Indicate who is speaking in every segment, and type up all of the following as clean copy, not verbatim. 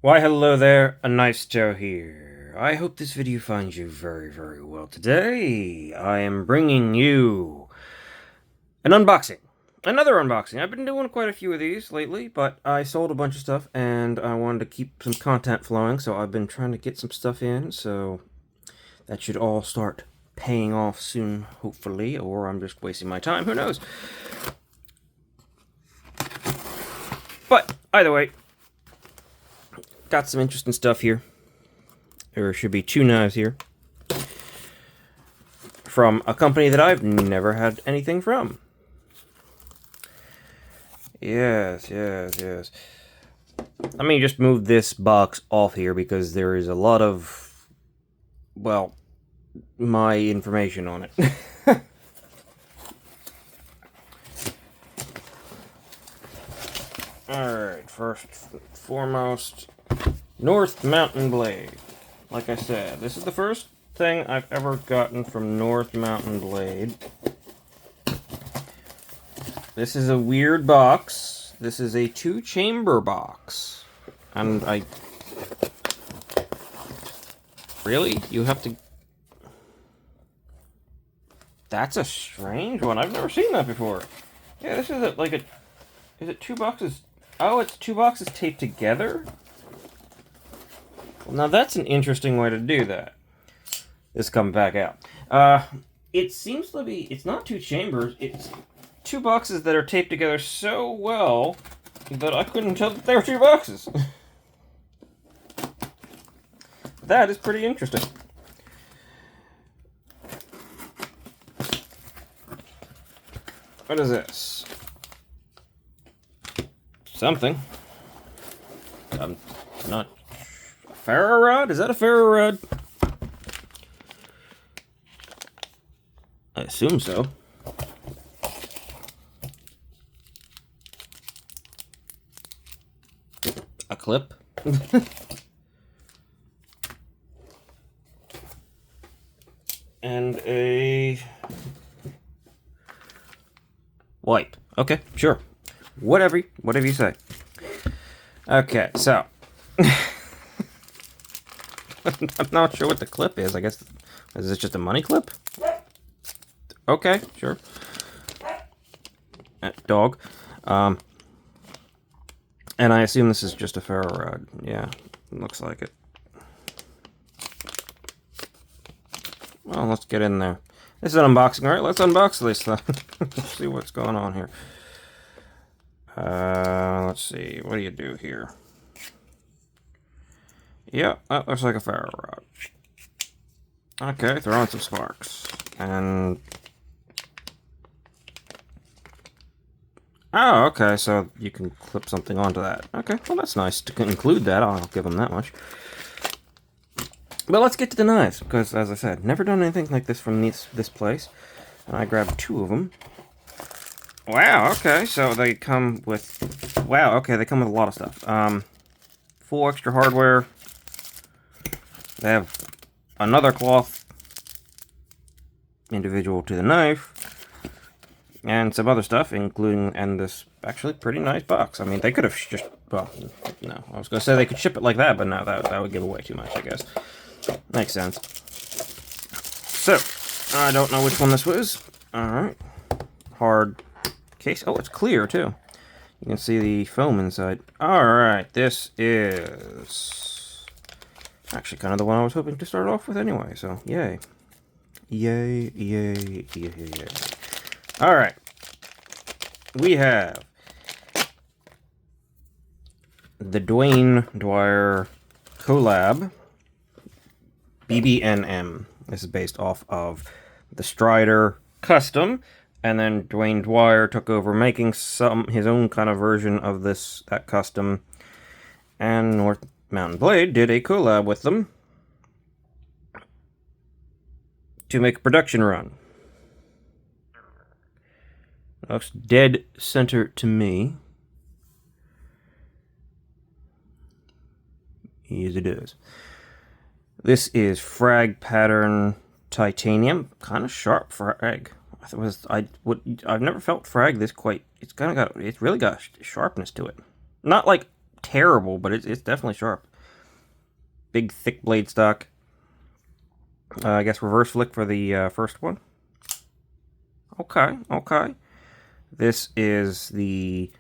Speaker 1: Why hello there, a nice Joe here. I hope this video finds you very, very well today. I am bringing you an unboxing. Another unboxing. I've been doing quite a few of these lately, but I sold a bunch of stuff and I wanted to keep some content flowing, so I've been trying to get some stuff in, so that should all start paying off soon, hopefully, or I'm just wasting my time, who knows. But, either way, got some interesting stuff here. There should be two knives here. From a company that I've never had anything from. Yes. Let me just move this box off here because there is a lot of, well, my information on it. Alright, first foremost, North Mountain Blade. Like I said, this is the first thing I've ever gotten from North Mountain Blade. This is a weird box. This is a 2-chamber box. And really? You have to... That's a strange one. I've never seen that before. Yeah, this is Is it 2 boxes? Oh, it's 2 boxes taped together? Well, now that's an interesting way to do that. This coming back out. It seems to be... It's not 2 chambers. It's 2 boxes that are taped together so well that I couldn't tell that they were 2 boxes. That is pretty interesting. What is this? Something. I'm not... A ferro rod? Is that a ferro rod? I assume so. A clip. And a wipe. Okay, sure. Whatever you say. Okay, so I'm not sure what the clip is. I guess, is this just a money clip? Okay, sure. Dog. And I assume this is just a ferro rod. Yeah, looks like it. Well, let's get in there. This is an unboxing, right? Let's unbox this stuff. Let's see what's going on here. Let's see. What do you do here? Yeah, that looks like a ferro rod. Okay, throw on some sparks. And... Oh, okay, so you can clip something onto that. Okay, well that's nice to include that. I'll give them that much. But let's get to the knives, because as I said, never done anything like this from this place. And I grabbed 2 of them. Wow, okay, so they come with... Wow, okay, they come with a lot of stuff. Full extra hardware. They have another cloth individual to the knife. And some other stuff, including... And this actually pretty nice box. I mean, they could have just... Well, no. I was going to say they could ship it like that, but no, that would give away too much, I guess. Makes sense. So, I don't know which one this was. Alright. Hard... case. Oh, it's clear too. You can see the foam inside. Alright, this is actually kind of the one I was hoping to start off with anyway, so yay. Yay. Alright. We have the Dwayne Dwyer collab BBNM. This is based off of the Strider Custom. And then Dwayne Dwyer took over making his own kind of version of that custom. And North Mountain Blade did a collab with them to make a production run. Looks dead center to me. Yes, it is. This is frag pattern titanium. Kind of sharp frag. I've never felt frag this quite. It's really got sharpness to it. Not like terrible, but it's definitely sharp. big thick blade stock. I guess reverse flick for the first one. Okay, okay. This is the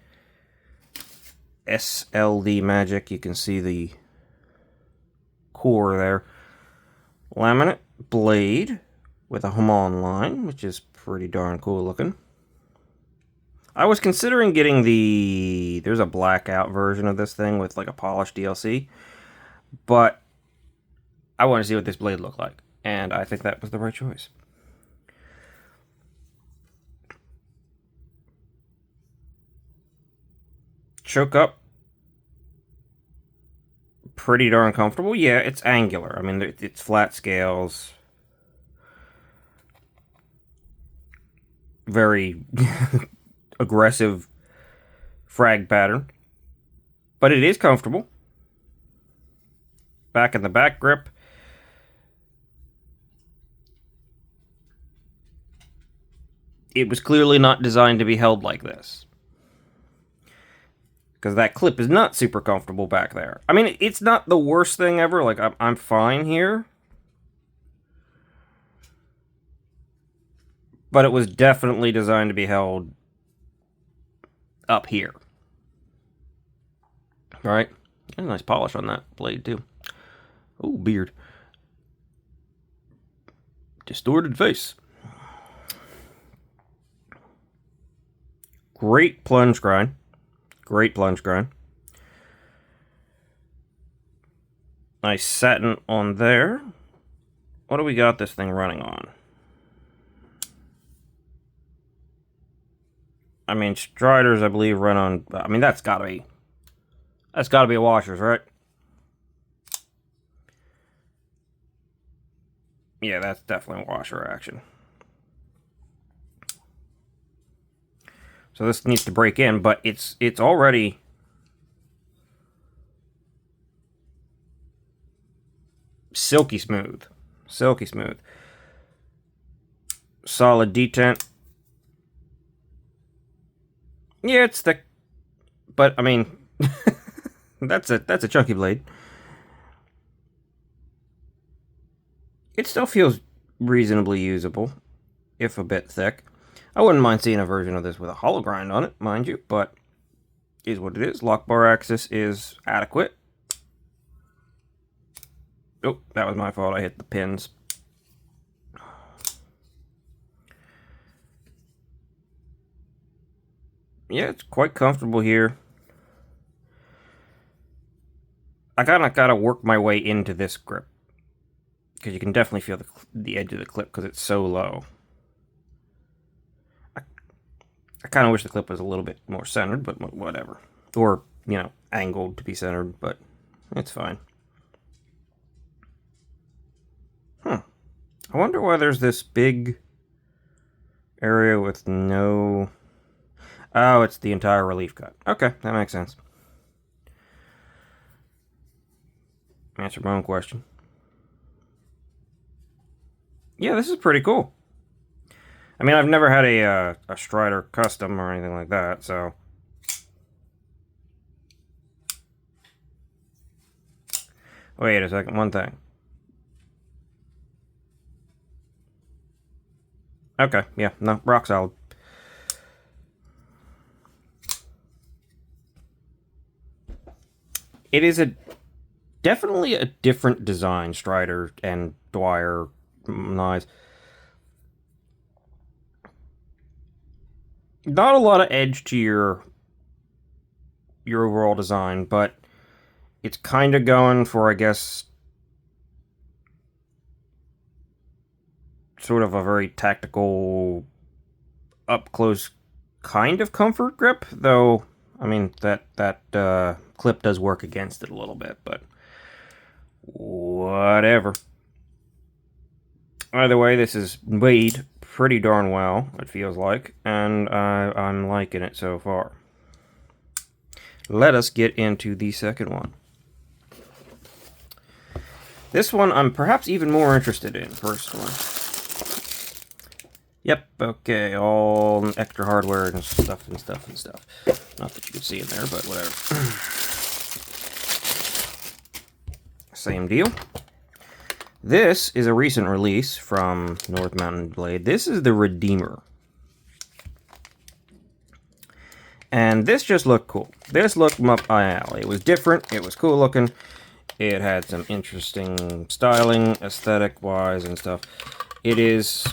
Speaker 1: SLD Magic. You can see the core there. Laminate blade with a Hamon line, which is pretty darn cool looking. I was considering getting there's a blackout version of this thing with like a polished DLC, but I want to see what this blade looked like, and I think that was the right choice. Choke up, pretty darn comfortable. Yeah, it's angular. I mean, it's flat scales. Very aggressive frag pattern, but it is comfortable. Back in the back grip. It was clearly not designed to be held like this, because that clip is not super comfortable back there. I mean, it's not the worst thing ever. Like, I'm fine here. But it was definitely designed to be held up here. Alright. A nice polish on that blade, too. Oh, beard. Distorted face. Great plunge grind. Great plunge grind. Nice satin on there. What do we got this thing running on? I mean, Striders, I believe, run on... I mean, that's gotta be a washers, right? Yeah, that's definitely a washer action. So this needs to break in, but it's already... silky smooth. Silky smooth. Solid detent. Yeah, it's thick, but I mean, that's a chunky blade. It still feels reasonably usable, if a bit thick. I wouldn't mind seeing a version of this with a hollow grind on it, mind you, but is what it is. Lock bar axis is adequate. Oh, that was my fault. I hit the pins. Yeah, it's quite comfortable here. I kind of gotta work my way into this grip, because you can definitely feel the edge of the clip because it's so low. I kind of wish the clip was a little bit more centered, but whatever. Or, you know, angled to be centered, but it's fine. I wonder why there's this big area with no... Oh, it's the entire relief cut. Okay, that makes sense. Answered my own question. Yeah, this is pretty cool. I mean, I've never had a Strider custom or anything like that, so... Wait a second, one thing. Okay, yeah, no, rock solid. It is definitely a different design, Strider and Dwyer knives. Not a lot of edge to your overall design, but it's kind of going for, I guess, sort of a very tactical, up-close kind of comfort grip, though, I mean, that clip does work against it a little bit, but whatever. Either way, this is weighed pretty darn well, it feels like, and I'm liking it so far. Let us get into the second one. This one I'm perhaps even more interested in, personally. Yep, okay, all extra hardware and stuff. Not that you can see in there, but whatever. same deal. This is a recent release from North Mountain Blade. This is the Redeemer. And this just looked cool. This looked up my alley. It was different. It was cool looking. It had some interesting styling, aesthetic-wise and stuff. It is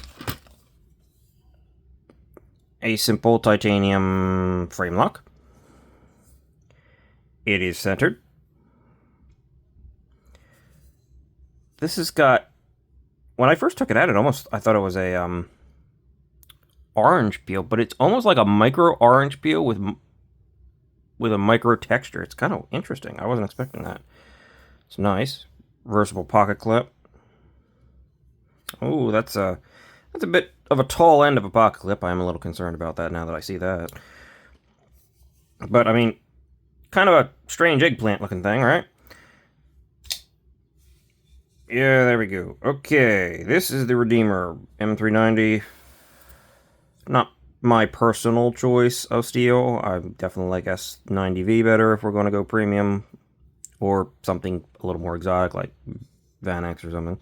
Speaker 1: a simple titanium frame lock. It is centered. This has got... When I first took it out, I thought it was a orange peel, but it's almost like a micro orange peel with a micro texture. It's kind of interesting. I wasn't expecting that. It's nice. Reversible pocket clip. Oh, that's a bit of a tall end of a pocket clip. I'm a little concerned about that now that I see that. But I mean, kind of a strange eggplant looking thing, right? Yeah, there we go. Okay, this is the Redeemer M390. Not my personal choice of steel. I definitely like S90V better if we're going to go premium, or something a little more exotic like Vanex or something.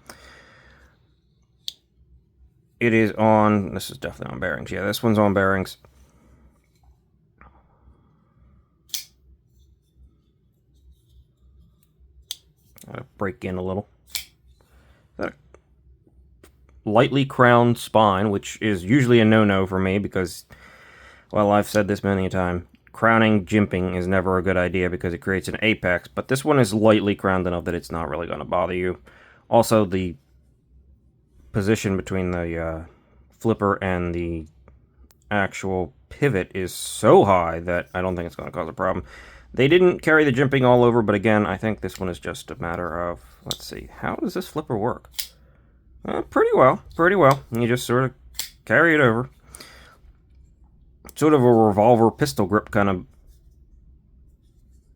Speaker 1: It is on... This is definitely on bearings. Yeah, this one's on bearings. Gotta break in a little. That lightly crowned spine, which is usually a no-no for me because, well, I've said this many a time, crowning jimping is never a good idea because it creates an apex, but this one is lightly crowned enough that it's not really going to bother you. Also, the position between the flipper and the actual pivot is so high that I don't think it's going to cause a problem. They didn't carry the jimping all over, but again, I think this one is just a matter of, let's see, how does this flipper work? Pretty well, pretty well. You just sort of carry it over. Sort of a revolver pistol grip kind of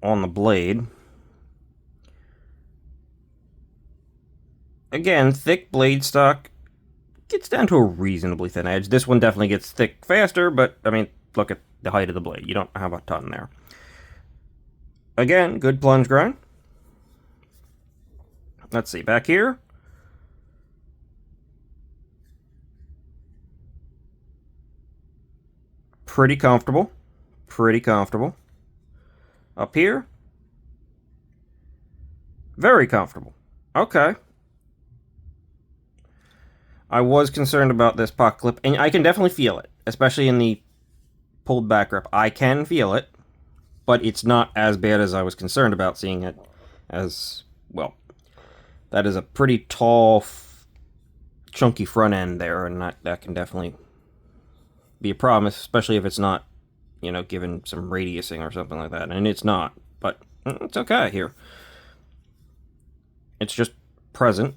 Speaker 1: on the blade. Again, thick blade stock gets down to a reasonably thin edge. This one definitely gets thick faster, but, I mean, look at the height of the blade. You don't have a ton there. Again, good plunge grind. Let's see, back here. Pretty comfortable. Pretty comfortable. Up here. Very comfortable. Okay. I was concerned about this pocket clip, and I can definitely feel it, especially in the pulled back grip. I can feel it, but it's not as bad as I was concerned about seeing it as, well, that is a pretty tall, chunky front end there, and that can definitely be a problem, especially if it's not, you know, given some radiusing or something like that, and it's not, but it's okay here. It's just present,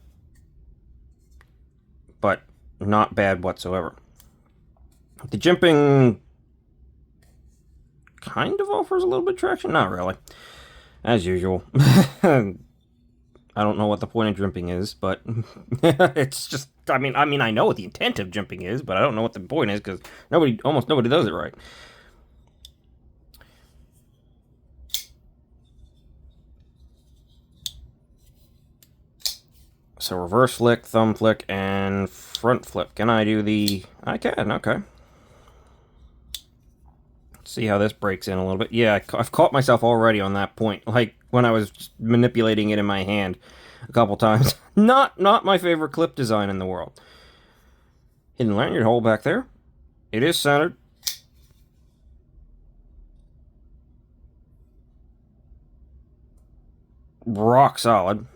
Speaker 1: but not bad whatsoever. The jimping kind of offers a little bit of traction. Not really. As usual. I don't know what the point of jimping is, but it's just, I mean, I know what the intent of jimping is, but I don't know what the point is because almost nobody does it right. So reverse flick, thumb flick, and front flip. Can I do the... I can, okay. Let's see how this breaks in a little bit. Yeah, I've caught myself already on that point. Like, when I was manipulating it in my hand a couple times. Not my favorite clip design in the world. Hidden lanyard hole back there. It is centered. Rock solid.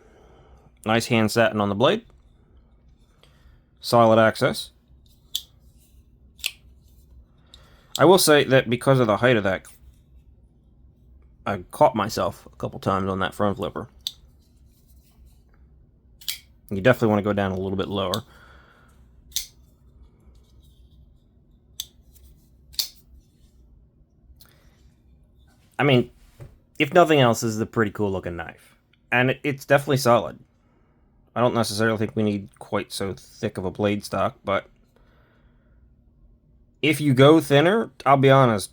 Speaker 1: Nice hand satin on the blade. Solid access. I will say that because of the height of that, I caught myself a couple times on that front flipper. You definitely want to go down a little bit lower. I mean, if nothing else, this is a pretty cool looking knife. And it's definitely solid. I don't necessarily think we need quite so thick of a blade stock, but if you go thinner, I'll be honest,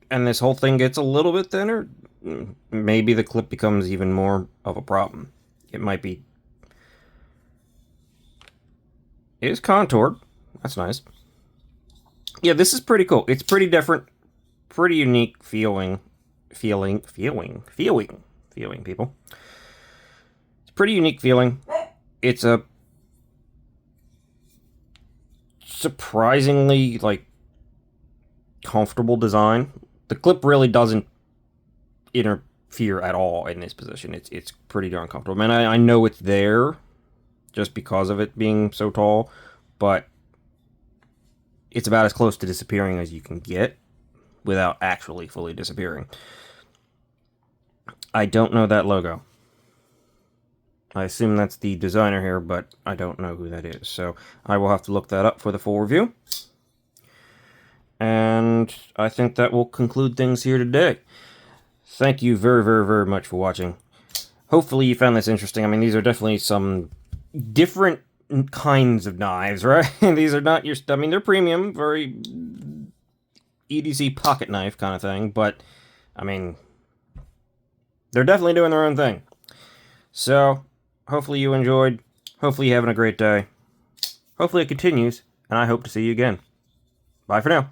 Speaker 1: and this whole thing gets a little bit thinner, maybe the clip becomes even more of a problem. It might be. It is contoured. That's nice. Yeah, this is pretty cool. It's pretty different, pretty unique feeling, people. It's pretty unique feeling. It's a surprisingly, like, comfortable design. The clip really doesn't interfere at all in this position. It's pretty darn comfortable. Man, I know it's there just because of it being so tall, but it's about as close to disappearing as you can get without actually fully disappearing. I don't know that logo. I assume that's the designer here, but I don't know who that is. So I will have to look that up for the full review. And I think that will conclude things here today. Thank you very, very, very much for watching. Hopefully you found this interesting. I mean, these are definitely some different kinds of knives, right? These are not your... I mean, they're premium, very EDC pocket knife kind of thing, but, I mean, they're definitely doing their own thing. So, hopefully you enjoyed. Hopefully you're having a great day. Hopefully it continues, and I hope to see you again. Bye for now.